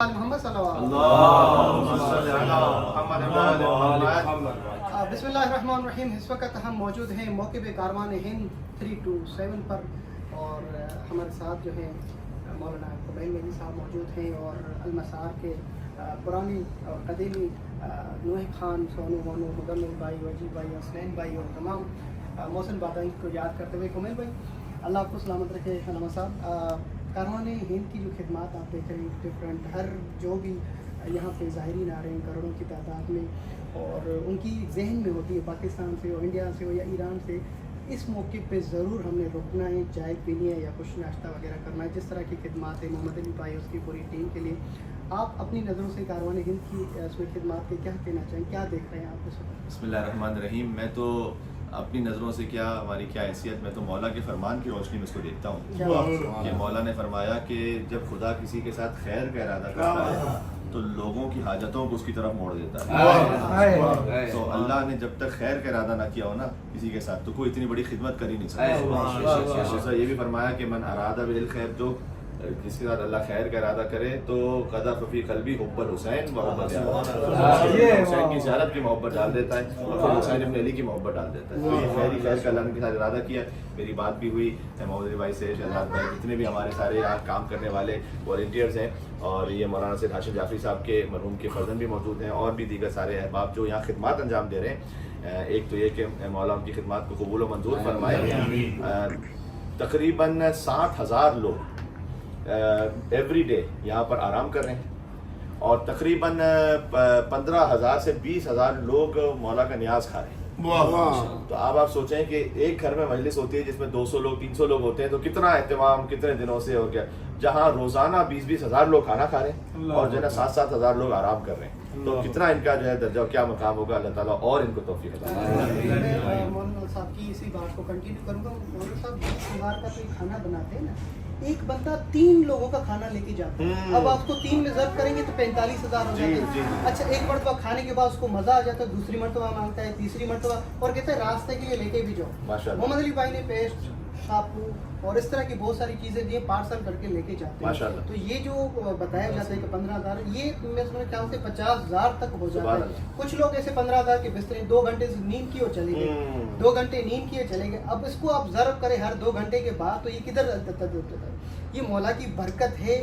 محمد صلی بسم اللہ الرحمن الرحیم۔ اس وقت ہم موجود ہیں موقع کاروان ہند 327 پر، اور ہمارے ساتھ جو ہیں مولانا قبیل ولی صاحب موجود ہیں، اور المسار کے پرانی اور قدیمی نوح خان، سونو وانو، مدمل بھائی، وجیب بھائی، حسنین بھائی، اور تمام محسن بادائی کو یاد کرتے ہوئے قبیل بھائی اللہ آپ کو سلامت رکھے۔ علامہ صاحب، کاروان ہند کی جو خدمات آپ دیکھ رہے ہیں ڈفرینٹ، ہر جو بھی یہاں پہ زائرین آ رہے ہیں کروڑوں کی تعداد میں، اور ان کی ذہن میں ہوتی ہے پاکستان سے ہو، انڈیا سے ہو یا ایران سے، اس موقع پہ ضرور ہم نے رکنا ہے، چائے پینی ہے یا کچھ ناشتہ وغیرہ کرنا ہے۔ جس طرح کی خدمات ہے محمد علی بھائی اس کی پوری ٹیم کے لیے، آپ اپنی نظروں سے کاروان ہند کی اس میں خدمات کے کیا کہنا چاہیں، کیا دیکھ رہے ہیں آپ اس وقت؟ بسم اللہ الرحمن الرحیم۔ میں تو اپنی نظروں سے کیا، ہماری کیا حیثیت، میں تو مولا کے فرمان کی روشنی میں اس کو دیکھتا ہوں کہ مولا نے فرمایا کہ جب خدا کسی کے ساتھ خیر کا ارادہ کرتا ہے تو لوگوں کی حاجتوں کو اس کی طرف موڑ دیتا ہے۔ تو اللہ نے جب تک خیر کا ارادہ نہ کیا ہو نا کسی کے ساتھ، تو کوئی اتنی بڑی خدمت کر ہی نہیں سکتا۔ یہ بھی فرمایا کہ من اراد بالخیر، جو جس کے ساتھ اللہ خیر کا ارادہ کرے تو قذف فی قلبی حب الحسین و محبت حسین کی زیارت کی محبت ڈال دیتا ہے، اور پھر حسین ابن علی کی محبت ڈال دیتا ہے۔ تو یہ خیر کا اللہ نے کے ساتھ ارادہ کیا۔ میری بات بھی ہوئی محمد علی بھائی سے، شہزاد بھائی، جتنے بھی ہمارے سارے یہاں کام کرنے والے والنٹیئرز ہیں، اور یہ مولانا سید ہاشم جعفری صاحب کے مرحوم کے فرزند بھی موجود ہیں، اور بھی دیگر سارے احباب جو یہاں خدمات انجام دے رہے ہیں۔ ایک تو یہ کہ مولا ان کی خدمات کو قبول و منظور فرمائے۔ تقریباً 60,000 لوگ ایوری ڈے یہاں پر آرام کر رہے ہیں، اور تقریباً 15,000 سے 20,000 لوگ مولا کا نیاز کھا رہے ہیں۔ تو اب آپ سوچیں کہ ایک گھر میں مجلس ہوتی ہے جس میں 200 لوگ 300 لوگ ہوتے ہیں، تو کتنا اہتمام کتنے دنوں سے ہو گیا، جہاں روزانہ 20,000 لوگ کھانا کھا رہے ہیں اور جو ہے 7,000 لوگ آرام کر رہے ہیں، تو کتنا ان کا جو ہے درجہ کیا مقام ہوگا۔ اللہ تعالیٰ اور ان کو توفیق عطا فرمائے۔ مولانا صاحب کی اسی بات کو کنٹینیو کروں گا۔ مولانا صاحب 20,000 کا کوئی کھانا بناتے ہیں نا، ایک بندہ 3 لوگوں کا کھانا لے کے جاتا ہے، اب آپ کو 3 میں ضرب کریں گے تو 45,000 ہو جاتے ہیں۔ اچھا، ایک مرتبہ کھانے کے بعد اس کو مزہ آ جاتا ہے، دوسری مرتبہ مانگتا ہے، تیسری مرتبہ، اور کہتے ہیں راستے کے لیے لے کے بھی جاؤ۔ محمد علی بھائی نے پیسٹ، شاپو اور اس طرح کی بہت ساری چیزیں دی، پارسل کر کے لے کے جاتے ہیں۔ تو یہ جو بتایا جاتا ہے کہ 15,000، یہ میرے خیال سے 50,000 تک ہو جاتا ہے۔ کچھ لوگ ایسے 15,000 کے بستر 2 گھنٹے سے نیند کیے چلے گئے، 2 گھنٹے نیند کیے چلے گئے، اب اس کو آپ ضرب کریں ہر 2 گھنٹے کے بعد، تو یہ کدھر یہ مولا کی برکت ہے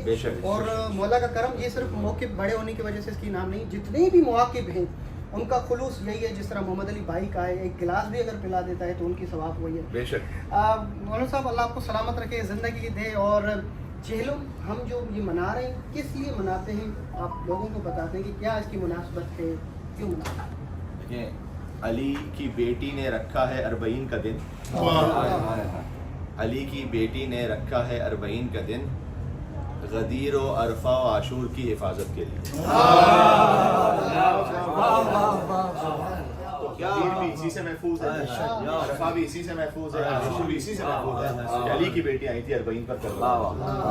اور مولا کا کرم۔ یہ صرف موقع بڑے ہونے کی وجہ سے اس کی نام نہیں، جتنے بھی مواقع ہیں ان کا خلوص یہی ہے۔ جس طرح محمد علی بھائی کا ہے، ایک گلاس بھی اگر پلا دیتا ہے تو ان کی ثواب وہی ہے۔ بے شک مولانا صاحب اللہ آپ کو سلامت رکھے، زندگی دے، اور چہلم ہم جو یہ منا رہے ہیں کس لیے مناتے ہیں، آپ لوگوں کو بتاتے ہیں کہ کیا اس کی مناسبت ہے، کیوں مناتے ہیں؟ دیکھیں، علی کی بیٹی نے رکھا ہے 40 کا دن، علی کی بیٹی نے رکھا ہے 40 کا دن غدیر و عرفہ و عاشور کی حفاظت کے لیے۔ غدیر بھی اسی سے محفوظ ہے، عرفہ بھی اسی سے محفوظ ہے، عاشور بھی اسی سے محفوظ ہے۔ علی کی بیٹی آئی تھی 40 پر کربلا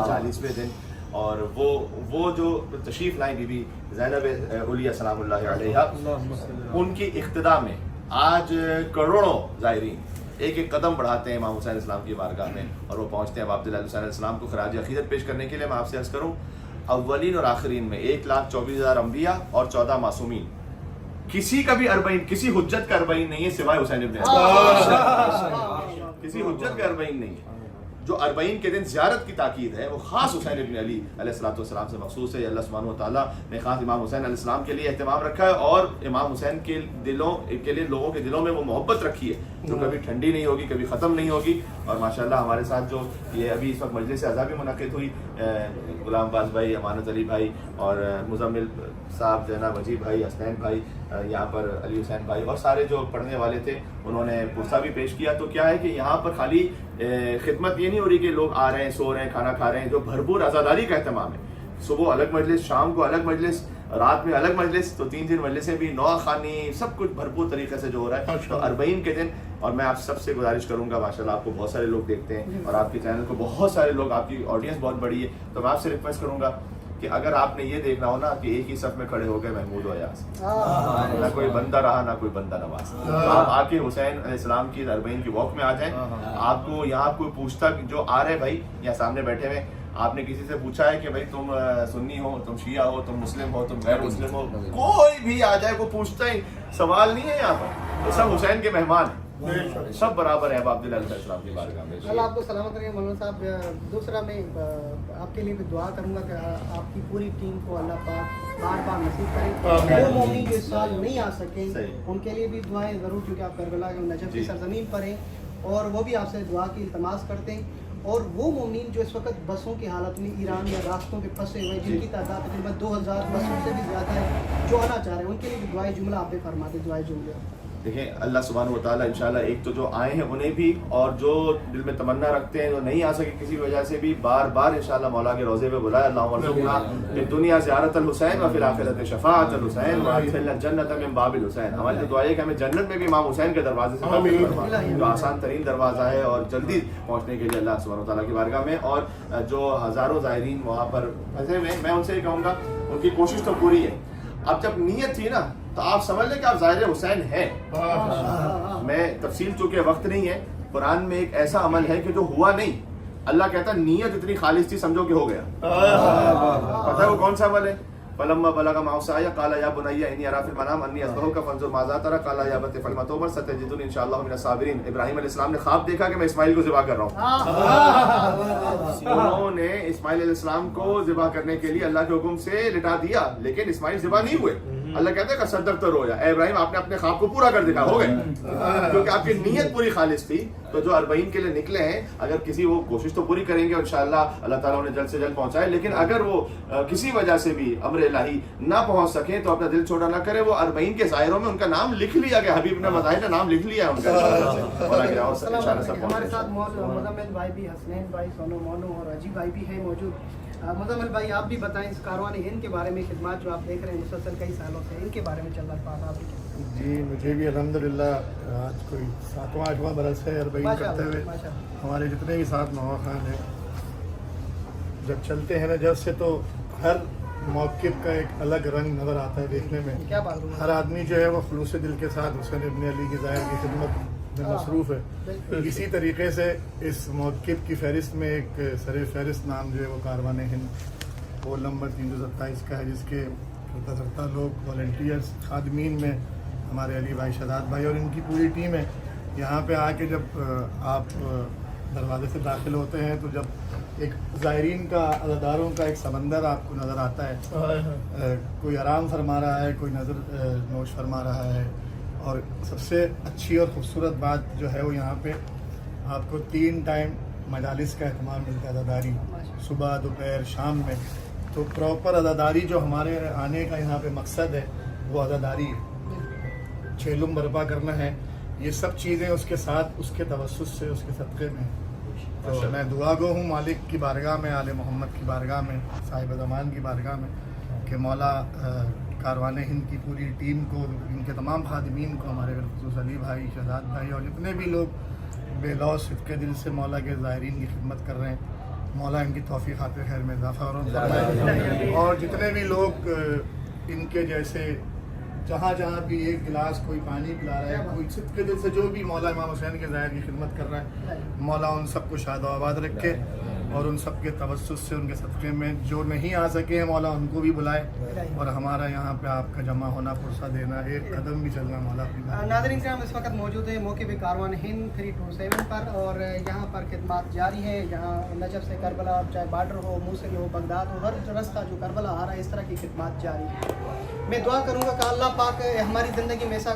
40ویں دن، اور وہ جو تشریف لائیں بی بی زینب علیہ سلام اللہ علیہا، ان کی اقتداء میں آج کروڑوں زائرین ایک ایک قدم بڑھاتے ہیں امام حسین علیہ السلام کی بارگاہ میں، اور وہ پہنچتے ہیں عبداللہ حسین علیہ السلام کو خراج عقیدت پیش کرنے کے لیے۔ میں آپ سے عرض کروں، اولین اور آخرین میں 1,24,000 انبیاء اور 14 معصومین، کسی کا بھی 40، کسی حجت کا 40 نہیں ہے سوائے حسین ابن علی، کسی حجت کا 40 نہیں ہے۔ جو 40 کے دن زیارت کی تاکید ہے وہ خاص حسین ابن علی علیہ السلام سے مخصوص ہے۔ اللہ سبحانہ و تعالیٰ نے خاص امام حسین علیہ السلام کے لیے اہتمام رکھا ہے، اور امام حسین کے دلوں کے لیے لوگوں کے دلوں میں وہ محبت رکھی ہے جو کبھی ٹھنڈی نہیں ہوگی، کبھی ختم نہیں ہوگی۔ اور ماشاءاللہ ہمارے ساتھ جو یہ ابھی اس وقت مجلس اعزا بھی منعقد ہوئی، غلام باز بھائی، امانت علی بھائی، اور مزمل صاحب، جناب وجیب بھائی، حسنین بھائی، یہاں پر علی حسین بھائی، اور سارے جو پڑھنے والے تھے انہوں نے پرسہ بھی پیش کیا۔ تو کیا ہے کہ یہاں پر خالی خدمت یہ نہیں ہو رہی کہ لوگ آ رہے ہیں، سو رہے ہیں، کھانا کھا رہے ہیں، جو بھرپور عزاداری کا اہتمام ہے۔ صبح الگ مجلس، شام کو الگ مجلس، رات میں الگ مجلس، تو 3 دن مجلسیں بھی، نوح خوانی، سب کچھ بھرپور طریقے سے جو ہو رہا ہے۔ تو 40 کے دن، اور میں آپ سب سے گزارش کروں گا، ماشاءاللہ آپ کو بہت سارے لوگ دیکھتے ہیں، اور آپ کے چینل کو بہت سارے لوگ، آپ کی آڈینس بہت بڑی ہے، تو میں آپ سے ریکویسٹ کروں گا کہ اگر آپ نے یہ دیکھنا ہو نا کہ ایک ہی صف میں کھڑے ہو گئے محمود و ایاز، نہ کوئی بندہ رہا نہ کوئی بندہ نواز، آپ آ کے حسین علیہ السلام کی 40 کی واک میں آ جائیں۔ آپ کو یہاں کوئی پوچھتا جو آ رہے بھائی یا سامنے بیٹھے ہوئے، आपने किसी से पूछा है कि भाई तुम सुन्नी हो, तुम शिया हो, तुम मुस्लिम हो, तुम गैर मुस्लिम हो? कोई भी आ जाए वो पूछता ही, सवाल नहीं है यहाँ पर, तो सब हुसैन के मेहमान हैं, सब बराबर है बाप अलैहिस्सलाम की बारगाह में। अल्लाह आपको सलामत रखे मौलाना साहब। दूसरा मैं आपके लिए भी दुआ करूंगा कि आपकी पूरी टीम को अल्लाह पाक बार बार नसीब करे। वो मोमिन जो इस साल नहीं आ सके उनके लिए भी दुआएं ज़रूर, क्योंकि आप करबला के नजफ की सरजमीन पर हैं, और वो भी आपसे दुआ की इल्तमास करते हैं। और वो मोमिन जो इस वक्त बसों की हालत में ईरान या रास्तों पे फंसे हुए, जिनकी तादाद तकरीबन 2000 बसों से भी ज़्यादा है, जो आना चाह रहे हैं, उनके लिए भी दुआएं जुमला आप पे फरमाते, दुआएं जुमला। देखिए अल्लाह सुब्हानहू व तआला इंशाल्लाह एक तो जो आए हैं उन्हें भी, और जो दिल में तमन्ना रखते हैं जो नहीं आ सके किसी वजह से भी, बार बार इंशाल्लाह मौला के रोज़े पे बुलाए। अल्लाहुम्मा फिद दुनिया ज़ियारतल हुसैन व फिल आखिरति शफ़ाअतल हुसैन व अदखिलना जन्नत मिन बाबिल हुसैन। हमारी तो दुआ है कि हमें जन्नत में भी इमाम हुसैन के दरवाजे से दाखिल करवा, जो आसान तरीन दरवाज़ा है, और जल्दी पहुँचने के लिए अल्लाह सुब्हानहू व तआला की बारगाह में। और जो हज़ारों ज़ायरीन वहाँ पर फंसे हुए, मैं उनसे ये कहूँगा उनकी कोशिश तो पूरी है। अब जब नीयत थी ना तो आप समझ लें कि आप ज़ाहिर हुसैन हैं। मैं तफसील चूंकि वक्त नहीं है, कुरान में एक ऐसा अमल है कि जो हुआ नहीं, अल्लाह कहता नीयत इतनी खालिस थी समझो कि हो गया। पता है वो कौन सा अमल है? फलम्मा बलगा माउसाया काला या बुनैया इन्नी अरा फिल मनाम अन्नी अस्बहुका फंजुर माज़ा तरा काला या बत फलमा तोमर सतजिदुनी इंशाअल्लाह मिनस साबिरीन। इब्राहीम अलैहिस्सलाम ने ख्वाब देखा कि मैं इस्माइल को ज़िबा कर रहा हूँ। उन्होंने इस्माइल अलैहिस्सलाम को ज़िबा करने के लिए अल्लाह के हुक्म से लिटा दिया, लेकिन इस्माइल ज़िबा नहीं हुए। अल्लाह कहते हैं सदक तो रोया, इब्राहिम आपने अपने ख्वाब को पूरा कर दिखा, हो गए, क्योंकि आपकी नीयत पूरी खालिस थी। तो जो 40 के लिए निकले हैं, अगर किसी वो कोशिश तो पूरी करेंगे इंशाअल्लाह अल्लाह ताला उन्हें जल्द से जल्द पहुंचाए, लेकिन अगर वो किसी वजह से भी अम्र इलाही ना पहुंच सके तो अपना दिल छोटा ना करे। वो 40 के ज़ाहिरों में उनका नाम लिख लिया गया, हबीब ने मज़ाहिर ने नाम लिख लिया उनका। हमारे साथ मुज़म्मिल भाई भी, हसनैन भाई, सोनू मोनू और अजीब भाई भी हैं मौजूद। मुज़म्मिल भाई आप भी बताएं इस कारवान हिंद के बारे में, खिदमत जो आप देख रहे हैं मुसलसल कई सालों से, इनके बारे में चल रहा है। जी मुझे भी अल्हम्दुलिल्लाह आज कोई 7वां-8वां बरस है अरबईन करते हुए। हमारे जितने भी साथ नवाखान हैं, जब चलते हैं नजर से तो हर मौक़िफ़ का एक अलग रंग नज़र आता है देखने में। क्या बात है? हर आदमी जो है वो खुलूस दिल के साथ हुसैन इब्न अली की ज़ाहिर की खिदमत में मसरूफ़ है। इसी तरीके से इस मौक़िफ़ की फ़हरिस्त में एक सर फ़हरिस्त नाम जो है वो कारवान हिंद वो नंबर 327 का है, जिसके चलता लोग वॉलंटियर्स खादमीन में हमारे अली भाई, शदाद भाई और इनकी पूरी टीम है। यहाँ पे आके जब आप दरवाजे से दाखिल होते हैं तो जब एक ज़ायरीन का, अज़ादारों का एक समंदर आपको नज़र आता है, कोई आराम फरमा रहा है, कोई नज़र नोश फरमा रहा है। और सबसे अच्छी और ख़ूबसूरत बात जो है वो यहाँ पे आपको 3 टाइम मजालिस का एहतमाम मिलता है, अज़ादारी, सुबह दोपहर शाम में। तो प्रॉपर अज़ादारी जो हमारे आने का यहाँ पे मकसद है वो अज़ादारी है, चेलुम बर्पा करना है, ये सब चीज़ें उसके साथ, उसके तवस्सुस से, उसके सदक़े में। तो मैं दुआ गो हूँ मालिक की बारगाह में, आले मोहम्मद की बारगाह में, साहिब ज़मान की बारगाह में, कि मौला कारवान हिंद की पूरी टीम को, इनके तमाम खादिमीन को, हमारे खुसूस अली भाई, शहजाद भाई और जितने भी लोग बेलौस सिद्क़े दिल से मौला के ज़ायरीन की खिदमत कर रहे हैं, मौला इनकी तौफ़ीक़ात खैर में इज़ाफ़ा फरमाए। और जितने भी लोग इनके जैसे जहाँ जहाँ भी एक गिलास कोई पानी पिला रहा है, कोई सिद्क़े दिल से जो भी मौला इमाम हुसैन के ज़ाहिर की खिदमत कर रहा है, मौला उन सबको शाद आबाद रखे और उन सब के तवस्सुस से, उनके सदक़े में जो नहीं आ सके हैं मौला उनको भी बुलाए। और हमारा यहाँ पे आपका जमा होना, पुरसा देना, एक कदम भी चलना मौला। नाज़रीन हम इस वक्त मौजूद है मौके पे कारवान हिंद 327 पर, और यहाँ पर खिदमत जारी है। यहाँ नजफ से करबला, चाहे बार्डर हो, मूसल हो, बगदाद हो, हर रास्ता जो करबला आ रहा है, इस तरह की खिदमत जारी है। मैं दुआ करूँगा कि अल्लाह पाक हमारी ज़िंदगी में ऐसा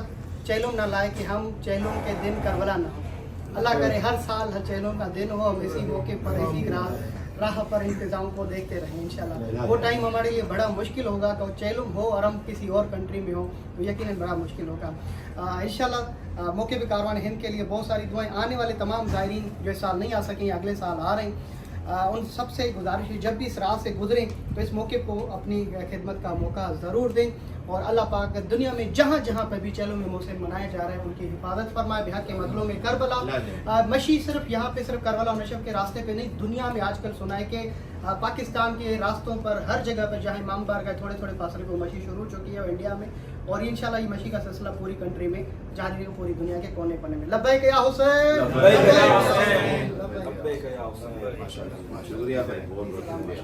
चैलुम ना लाए कि हम चैलुम के दिन करबला ना हो। अल्लाह करे हर साल हर चैलुम का दिन हो, हम इसी मौके पर, इसी राह पर इंतज़ाम को देखते रहें इंशाल्लाह। वो टाइम हमारे लिए बड़ा मुश्किल होगा तो चैलुम हो और हम किसी और कंट्री में हो तो यकीनन बड़ा मुश्किल होगा। इंशाल्लाह मौके पे कारवान हिंद के लिए बहुत सारी दुआएं, आने वाले तमाम ज़ायरीन जो इस साल नहीं आ सकें, अगले साल आ रहे हैं, उन सब से गुजारिश है जब भी इस राह से गुजरें तो इस मौके को अपनी खिदमत का मौका ज़रूर दें। और अल्लाह पाक दुनिया में जहाँ जहाँ पर भी चैलुम मौसम मनाया जा रहा है उनकी हिफाजत फरमाए। बिहार के मजलों में करबला मशी सिर्फ यहाँ पे सिर्फ करबला और नशब के रास्ते पे नहीं, दुनिया में आजकल सुना है कि पाकिस्तान के रास्तों पर हर जगह पर जहाँ इमाम बारगाह थोड़े थोड़े फासले पर मशी शुरू हो चुकी है इंडिया में, और इंशाल्लाह ये मशी का सिलसिला पूरी कंट्री में जारी रहेगा, पूरी दुनिया के कोने कोने में। लब्बैक या हुसैन, माशाल्लाह, शुक्रिया भाई, बहुत बहुत शुक्रिया।